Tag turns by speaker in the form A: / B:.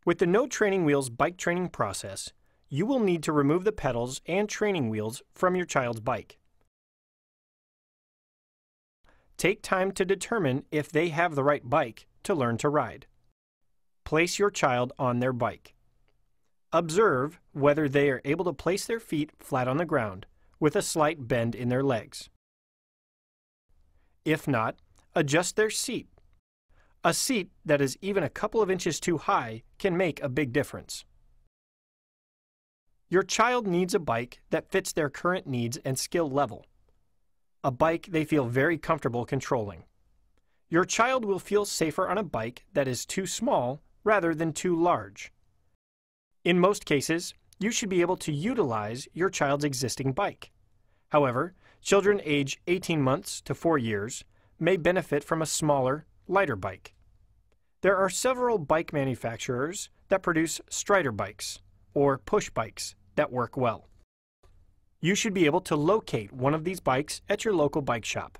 A: With the No Training Wheels bike training process, you will need to remove the pedals and training wheels from your child's bike. Take time to determine if they have the right bike to learn to ride. Place your child on their bike. Observe whether they are able to place their feet flat on the ground with a slight bend in their legs. If not, adjust their seat. A seat that is even a couple of inches too high can make a big difference. Your child needs a bike that fits their current needs and skill level. A bike they feel very comfortable controlling. Your child will feel safer on a bike that is too small rather than too large. In most cases, you should be able to utilize your child's existing bike. However, children age 18 months to 4 years may benefit from a smaller, lighter bike. There are several bike manufacturers that produce Strider bikes, or push bikes, that work well. You should be able to locate one of these bikes at your local bike shop.